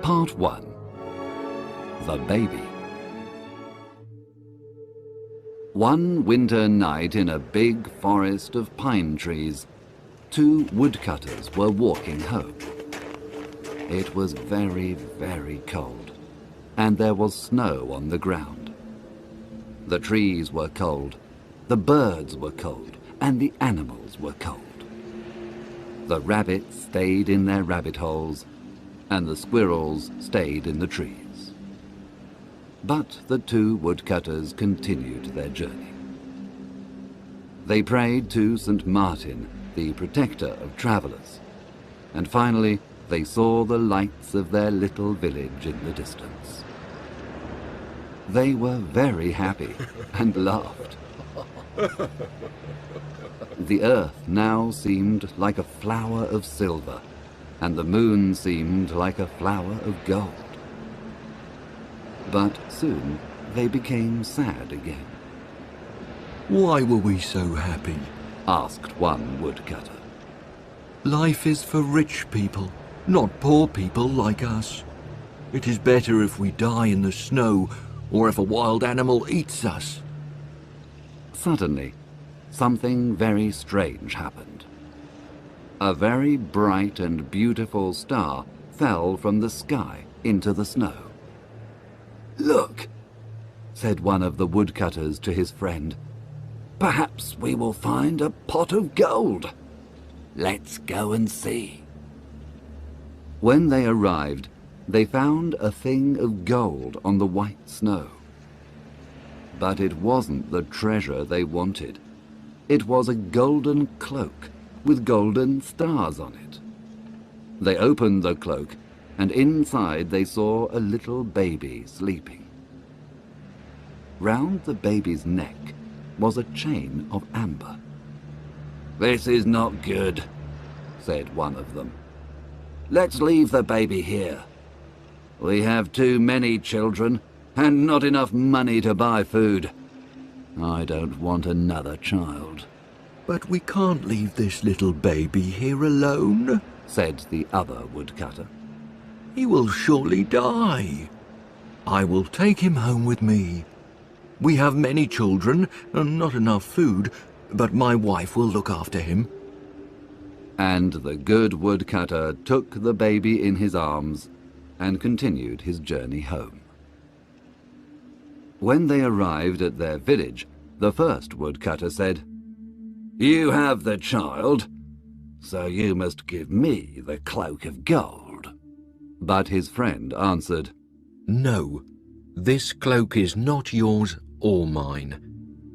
Part 1. The Baby. One winter night in a big forest of pine trees, two woodcutters were walking home. It was very, very cold, and there was snow on the ground. The trees were cold, the birds were cold, and the animals were cold. The rabbits stayed in their rabbit holes, and the squirrels stayed in the trees. But the two woodcutters continued their journey. They prayed to St. Martin, the protector of travellers, and finally they saw the lights of their little village in the distance. They were very happy and laughed. The earth now seemed like a flower of silver, and the moon seemed like a flower of gold. But soon they became sad again. "Why were we so happy?" asked one woodcutter. "Life is for rich people, not poor people like us. It is better if we die in the snow or if a wild animal eats us." Suddenly, something very strange happened. A very bright and beautiful star fell from the sky into the snow. "Look," said one of the woodcutters to his friend. "Perhaps we will find a pot of gold. Let's go and see." When they arrived, they found a thing of gold on the white snow. But it wasn't the treasure they wanted. It was a golden cloak with golden stars on it. They opened the cloak, and inside they saw a little baby sleeping. Round the baby's neck was a chain of amber. "This is not good," said one of them. "Let's leave the baby here. We have too many children and not enough money to buy food. I don't want another child." "But we can't leave this little baby here alone," said the other woodcutter. "He will surely die. I will take him home with me. We have many children and not enough food, but my wife will look after him." And the good woodcutter took the baby in his arms and continued his journey home. When they arrived at their village, the first woodcutter said, "You have the child, so you must give me the cloak of gold." But his friend answered, "No, this cloak is not yours or mine.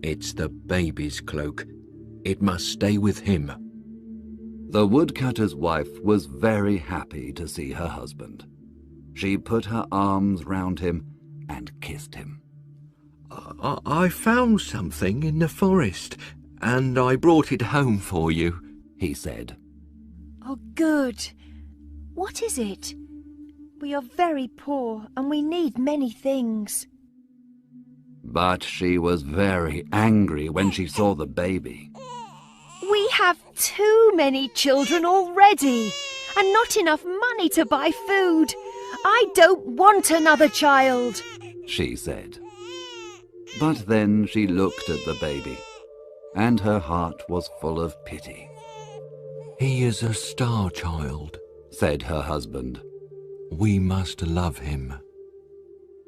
It's the baby's cloak. It must stay with him." The woodcutter's wife was very happy to see her husband. She put her arms round him and kissed him. I found something in the forest, and I brought it home for you," he said. "Oh, good. What is it? We are very poor and we need many things." But she was very angry when she saw the baby. "We have too many children already and not enough money to buy food. I don't want another child," she said. But then she looked at the baby, and her heart was full of pity. "He is a star child," said her husband. "We must love him."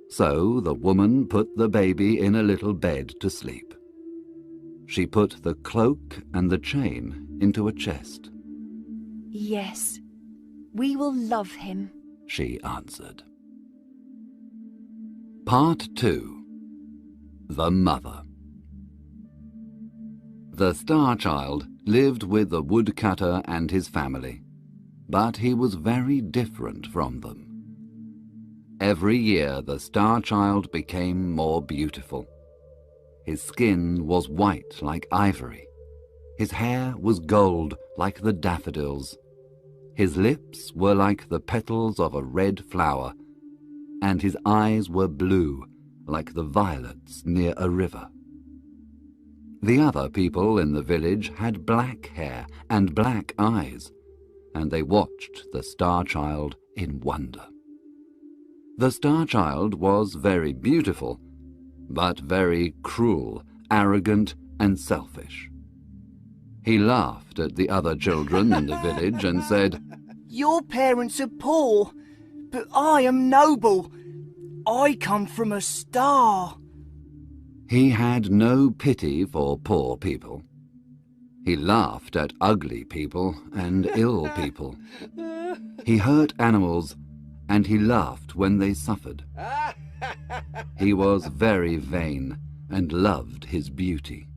So the woman put the baby in a little bed to sleep. She put the cloak and the chain into a chest. "Yes, we will love him," she answered. Part 2. The Mother. The Star Child lived with the woodcutter and his family, but he was very different from them. Every year the Star Child became more beautiful. His skin was white like ivory. His hair was gold like the daffodils. His lips were like the petals of a red flower, and his eyes were blue like the violets near a river. The other people in the village had black hair and black eyes, and they watched the Star Child in wonder. The Star Child was very beautiful, but very cruel, arrogant, and selfish. He laughed at the other children in the village and said, Your parents are poor, but I am noble. I come from a star. He had no pity for poor people. He laughed at ugly people and ill people. He hurt animals, and he laughed when they suffered. He was very vain and loved his beauty.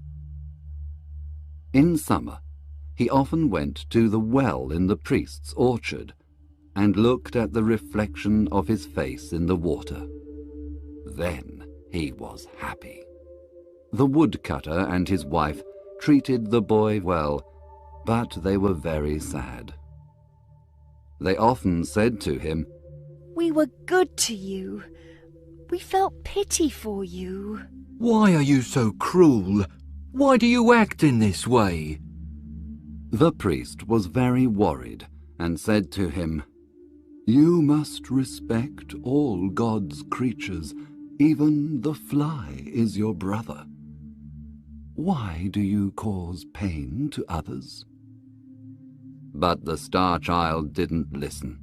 In summer, he often went to the well in the priest's orchard and looked at the reflection of his face in the water. Then he was happy. The woodcutter and his wife treated the boy well, but they were very sad. They often said to him, We were good to you. We felt pity for you. Why are you so cruel? Why do you act in this way? The priest was very worried and said to him, You must respect all God's creatures. Even the fly is your brother. Why do you cause pain to others? But the Star Child didn't listen.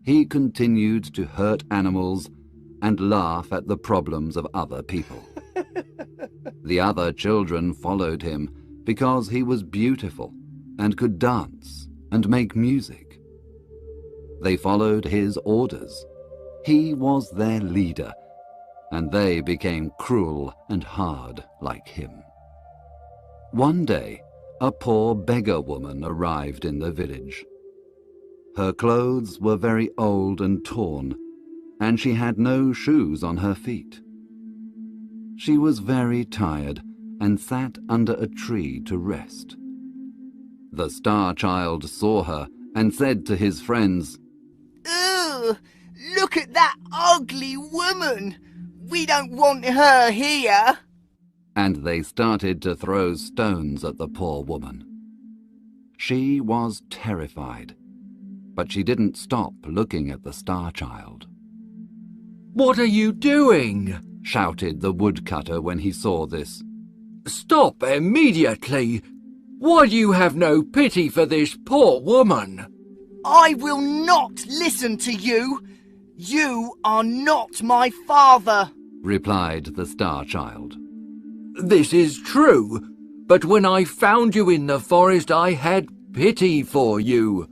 He continued to hurt animals and laugh at the problems of other people. The other children followed him because he was beautiful and could dance and make music. They followed his orders. He was their leader, and they became cruel and hard like him. One day, a poor beggar woman arrived in the village. Her clothes were very old and torn, and she had no shoes on her feet. She was very tired and sat under a tree to rest. The Star Child saw her and said to his friends, Ugh! Look at that ugly woman! We don't want her here! And they started to throw stones at the poor woman. She was terrified, but she didn't stop looking at the Star Child. What are you doing? Shouted the woodcutter when he saw this. Stop immediately! Why do you have no pity for this poor woman? I will not listen to you! You are not my father! Replied the Star Child. This is true, but when I found you in the forest, I had pity for you.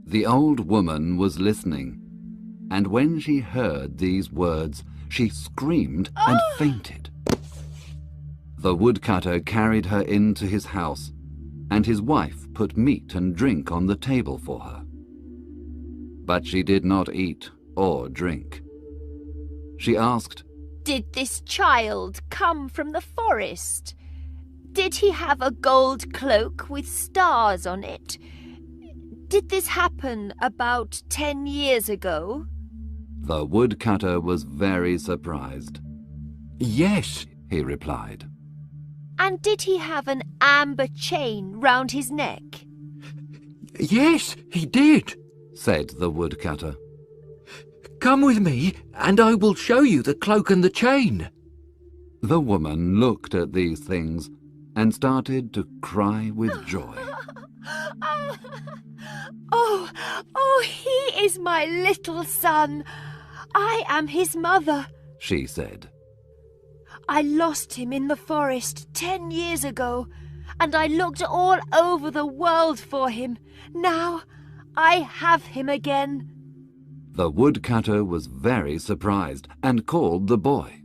The old woman was listening, and when she heard these words, she screamed and fainted. The woodcutter carried her into his house, and his wife put meat and drink on the table for her. But she did not eat or drink. She asked, Did this child come from the forest? Did he have a gold cloak with stars on it? Did this happen about 10 years ago? The woodcutter was very surprised. Yes, He replied. And did he have an amber chain round his neck? yes, he did. Said the woodcutter. Come with me, and I will show you the cloak and the chain. The woman looked at these things and started to cry with joy. Oh, he is my little son. I am his mother. She said. I lost him in the forest 10 years ago, and I looked all over the world for him. Now I have him again. The woodcutter was very surprised and called the boy.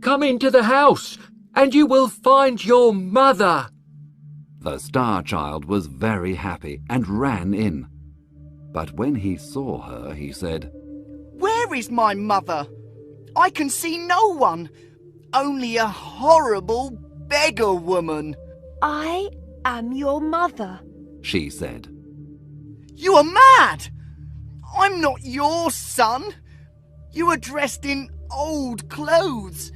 Come into the house, and you will find your mother. The Star Child was very happy and ran in. But when he saw her, he said, Where is my mother? I can see no one. Only a horrible beggar woman. I am your mother. She said. You are mad! I'm not your son. You are dressed in old clothes.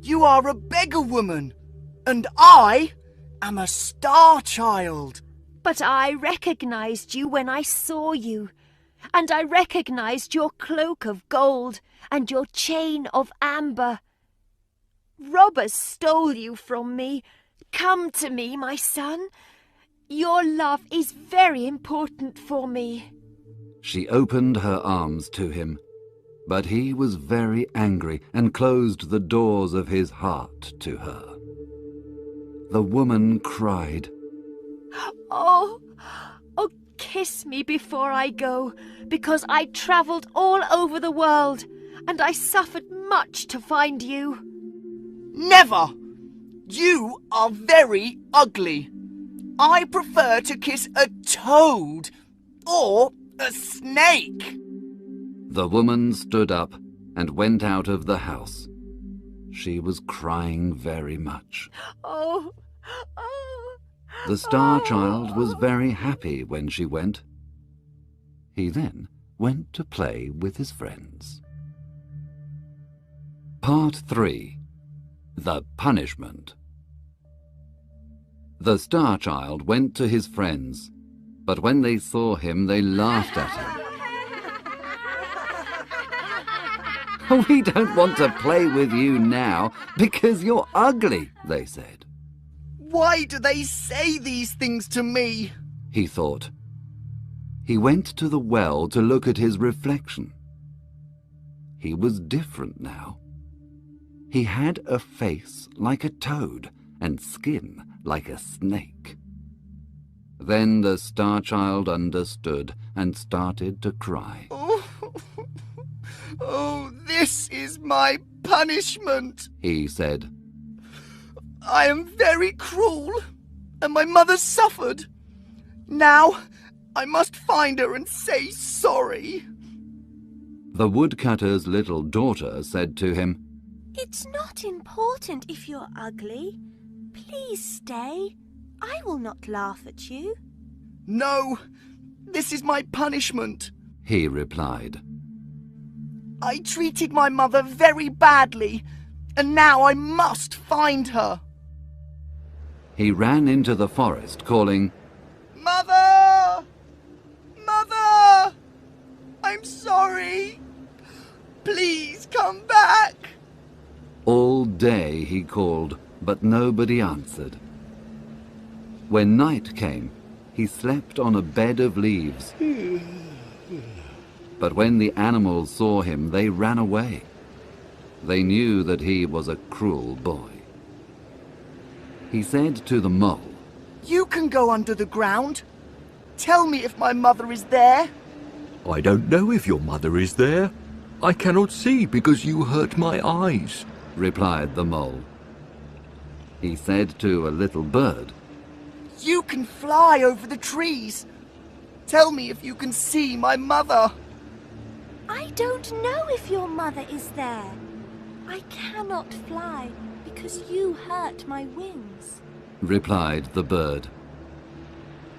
You are a beggar woman. And I am a Star Child. But I recognized you when I saw you. and I recognized your cloak of gold and your chain of amber. Robbers stole you from me. Come to me, my son. Your love is very important for me." She opened her arms to him, but he was very angry and closed the doors of his heart to her. The woman cried, Oh, kiss me before I go, because I travelled all over the world, and I suffered much to find you." Never! You are very ugly. I prefer to kiss a toad or a snake. The woman stood up and went out of the house. She was crying very much. Oh. The Star Child was very happy when she went. He then went to play with his friends. Part 3. The Punishment. The Star Child went to his friends, but when they saw him, they laughed at him. "We don't want to play with you now because you're ugly," they said. Why do they say these things to me? He thought. He went to the well to look at his reflection. He was different now. He had a face like a toad and skin like a snake. Then the Star Child understood and started to cry. Oh, this is my punishment, he said. I am very cruel, and my mother suffered. Now I must find her and say sorry. The woodcutter's little daughter said to him, It's not important if you're ugly. Please stay. I will not laugh at you. No, this is my punishment, he replied. I treated my mother very badly, and now I must find her. He ran into the forest, calling, Mother! Mother! I'm sorry. Please come back. All day he called, but nobody answered. When night came, he slept on a bed of leaves. But when the animals saw him, they ran away. They knew that he was a cruel boy. He said to the mole, You can go under the ground. Tell me if my mother is there. I don't know if your mother is there. I cannot see because you hurt my eyes, replied the mole. He said to a little bird, You can fly over the trees. Tell me if you can see my mother. I don't know if your mother is there. I cannot fly because you hurt my wings, replied the bird.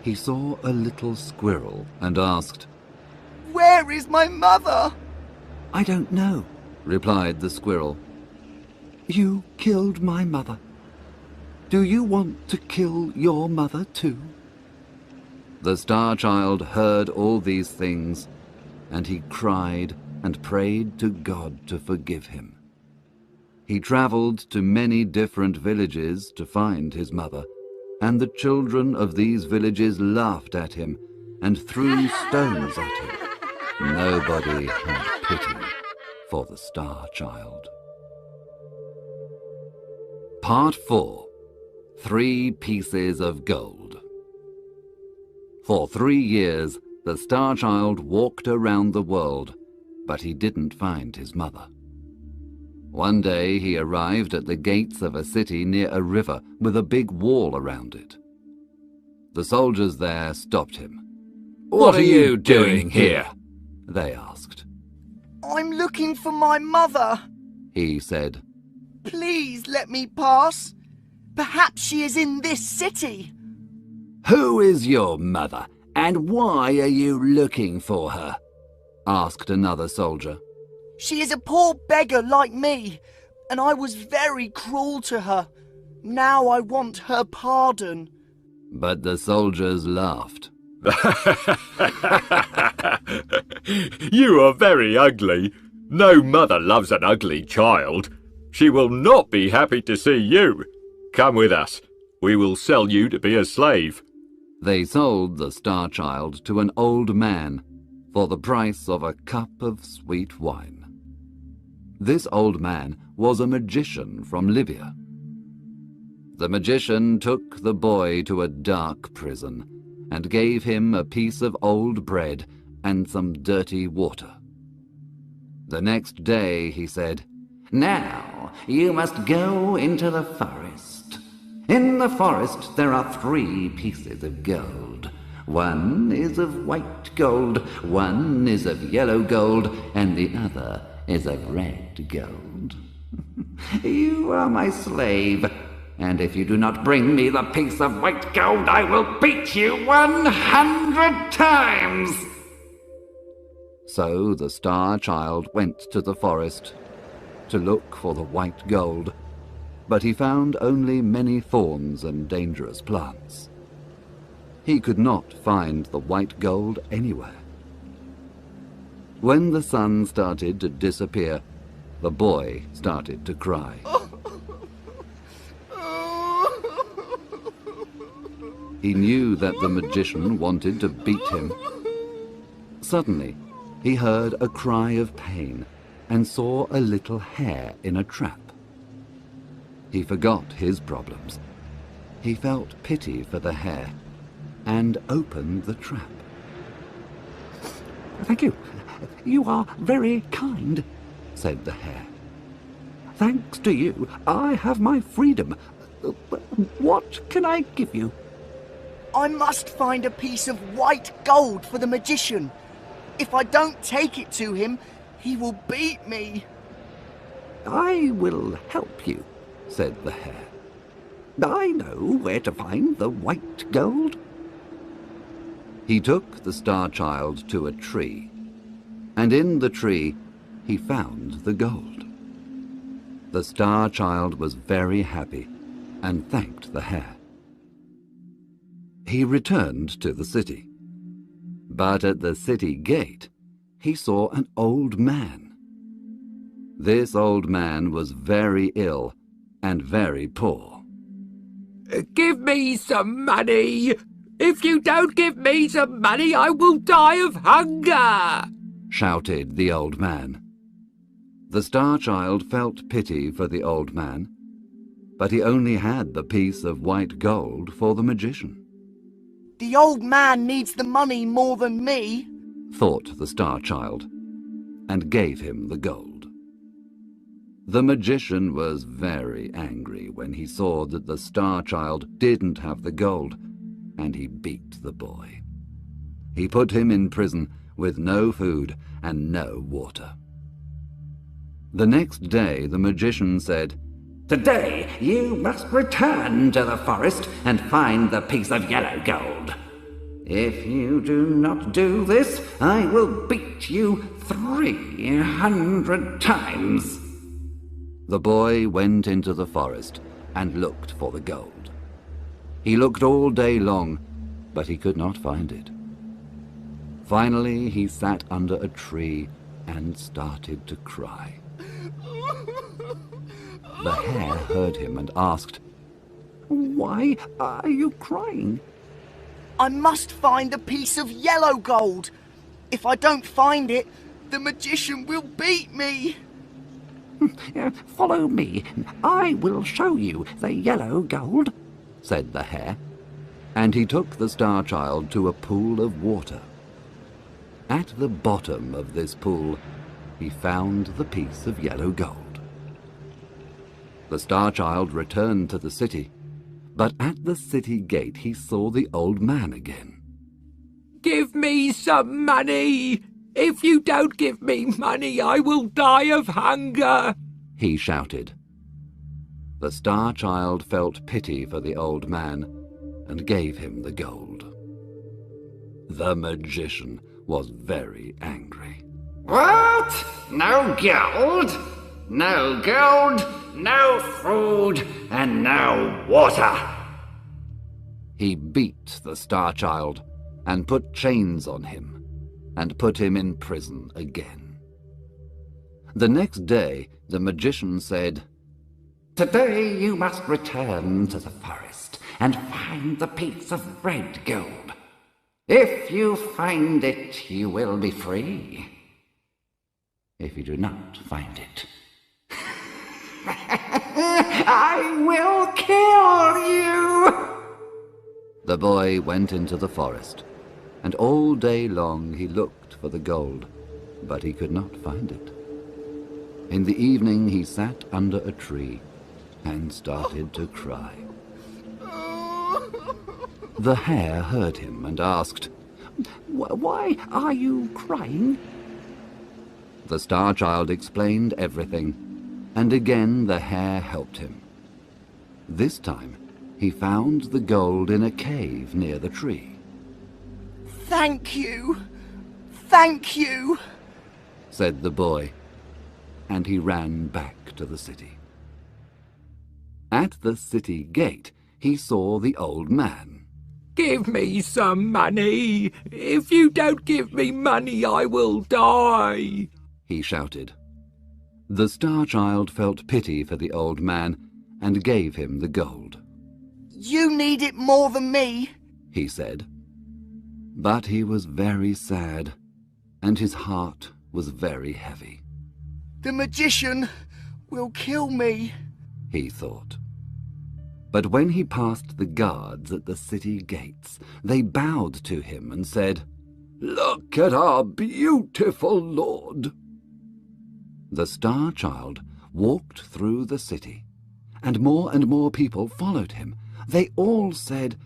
He saw a little squirrel and asked, Where is my mother? I don't know, replied the squirrel. You killed my mother. Do you want to kill your mother too? The Star Child heard all these things, and he cried and prayed to God to forgive him. He travelled to many different villages to find his mother, and the children of these villages laughed at him and threw stones at him. Nobody had pity for the Star Child. Part 4. 3 Pieces of Gold. For 3 years, the Star Child walked around the world, but he didn't find his mother. One day he arrived at the gates of a city near a river with a big wall around it. The soldiers there stopped him. What are you doing here? They asked. I'm looking for my mother, he said. Please let me pass. Perhaps she is in this city. Who is your mother, and why are you looking for her? Asked another soldier. She is a poor beggar like me, and I was very cruel to her. Now I want her pardon. But the soldiers laughed. You are very ugly. No mother loves an ugly child. She will not be happy to see you. Come with us. We will sell you to be a slave. They sold the Star Child to an old man for the price of a cup of sweet wine. This old man was a magician from Libya. The magician took the boy to a dark prison and gave him a piece of old bread and some dirty water. The next day he said, "Now you must go into the forest. In the forest there are 3 pieces of gold. One is of white gold, one is of yellow gold, and the other is of red gold. You are my slave, and if you do not bring me the piece of white gold, I will beat you 100 times." So the Star Child went to the forest to look for the white gold, but he found only many thorns and dangerous plants. He could not find the white gold anywhere. When the sun started to disappear, the boy started to cry. He knew that the magician wanted to beat him. Suddenly, he heard a cry of pain and saw a little hare in a trap. He forgot his problems. He felt pity for the hare and opened the trap. "Thank you. You are very kind," said the hare. "Thanks to you, I have my freedom. What can I give you?" I must find a piece of white gold for the magician. If I don't take it to him, he will beat me. "I will help you," said the hare. "I know where to find the white gold." He took the Star Child to a tree, and in the tree he found the gold. The Star Child was very happy and thanked the hare. He returned to the city, but at the city gate he saw an old man. This old man was very ill and very poor. "Give me some money! If you don't give me some money, I will die of hunger!" shouted the old man. The Star Child felt pity for the old man, but he only had the piece of white gold for the magician. The old man needs the money more than me, thought the Star Child, and gave him the gold. The magician was very angry when he saw that the Star Child didn't have the gold, and he beat the boy. He put him in prison with no food and no water. The next day the magician said, "Today you must return to the forest and find the piece of yellow gold. If you do not do this, I will beat you 300 times." The boy went into the forest and looked for the gold. He looked all day long, but he could not find it. Finally, he sat under a tree and started to cry. The hare heard him and asked, "Why are you crying?" I must find a piece of yellow gold. If I don't find it, the magician will beat me. "Follow me. I will show you the yellow gold," said the hare, and he took the Star Child to a pool of water. At the bottom of this pool, he found the piece of yellow gold. The Star Child returned to the city, but at the city gate he saw the old man again. "Give me some money! If you don't give me money, I will die of hunger!" he shouted. The Star Child felt pity for the old man and gave him the gold. The magician was very angry. "What? No gold? No gold, no food, and no water!" He beat the Star Child and put chains on him. and put him in prison again. The next day the magician said, Today you must return to the forest and find the piece of red gold. If you find it, you will be free. If you do not find it, I will kill you! The boy went into the forest, and all day long he looked for the gold, but he could not find it. In the evening he sat under a tree and started to cry. The hare heard him and asked, "Why are you crying?" The Star Child explained everything, and again the hare helped him. This time he found the gold in a cave near the tree. Thank you! Thank you! Said the boy, and he ran back to the city. At the city gate he saw the old man. Give me some money. If you don't give me money, I will die, he shouted. The Star Child felt pity for the old man and gave him the gold. You need it more than me, he said. But he was very sad, and his heart was very heavy. The magician will kill me, he thought. But when he passed the guards at the city gates, they bowed to him and said, "Look at our beautiful lord." The Star Child walked through the city, and more people followed him. They all said,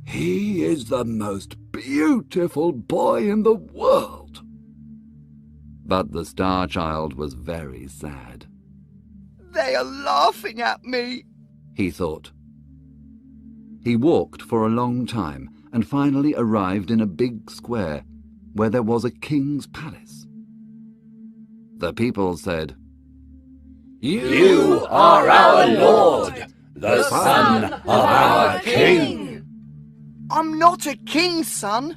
"He is the most beautiful boy in the world." But the Star Child was very sad. They are laughing at me, he thought. He walked for a long time and finally arrived in a big square where there was a king's palace. The people said, "You are our lord, the son of our king." I'm not a king's son.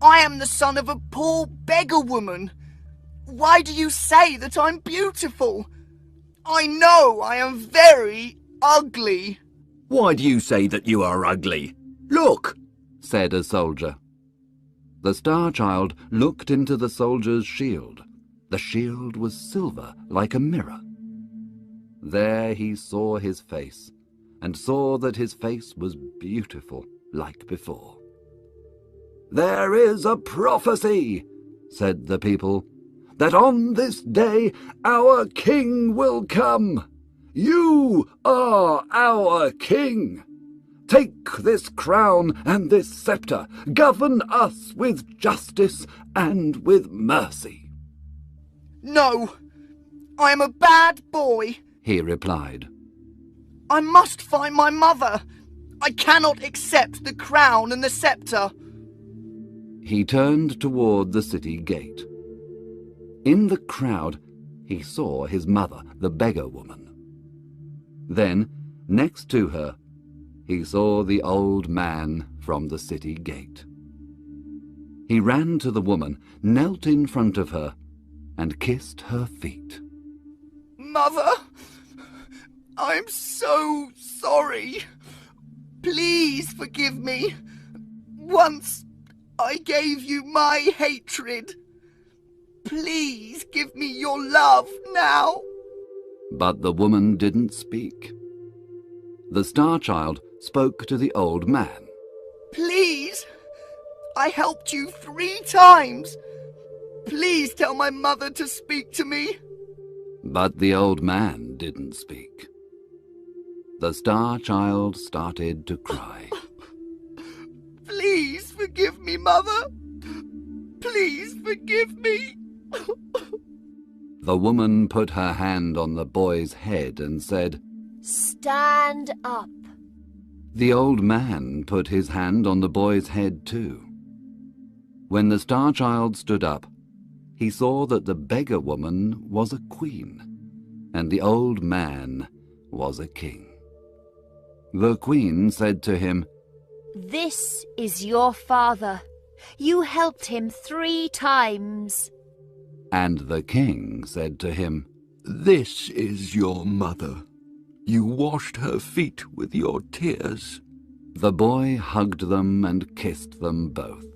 I am the son of a poor beggar woman. Why do you say that I'm beautiful? I know I am very ugly. Why do you say that you are ugly? Look, said a soldier. The Star Child looked into the soldier's shield. The shield was silver like a mirror. There he saw his face, and saw that his face was beautiful like before. "There is a prophecy," said the people, "that on this day our king will come. You are our king. Take this crown and this scepter. Govern us with justice and with mercy." No, I am a bad boy, he replied. I must find my mother. I cannot accept the crown and the scepter. He turned toward the city gate. In the crowd, he saw his mother, the beggar woman. Then, next to her, he saw the old man from the city gate. He ran to the woman, knelt in front of her, and kissed her feet. Mother, I'm so sorry. Please forgive me. Once I gave you my hatred. Please give me your love now. But the woman didn't speak. The Star Child spoke to the old man. Please, I helped you 3 times. Please tell my mother to speak to me. But the old man didn't speak. The Star Child started to cry. Please forgive me, Mother. Please forgive me. The woman put her hand on the boy's head and said, Stand up. The old man put his hand on the boy's head too. When the Star Child stood up, he saw that the beggar woman was a queen, and the old man was a king. The queen said to him, This is your father. You helped him 3 times. And the king said to him, "This is your mother. You washed her feet with your tears." The boy hugged them and kissed them both.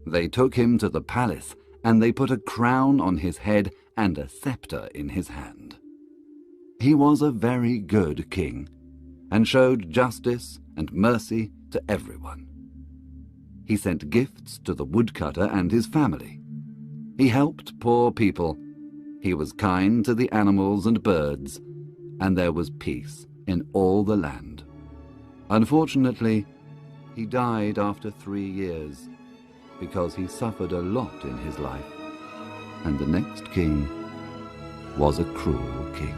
They took him to the palace, and they put a crown on his head and a scepter in his hand. He was a very good king, and showed justice and mercy to everyone. He sent gifts to the woodcutter and his family. He helped poor people. He was kind to the animals and birds, and there was peace in all the land. Unfortunately, he died after 3 years, because he suffered a lot in his life, and the next king was a cruel king.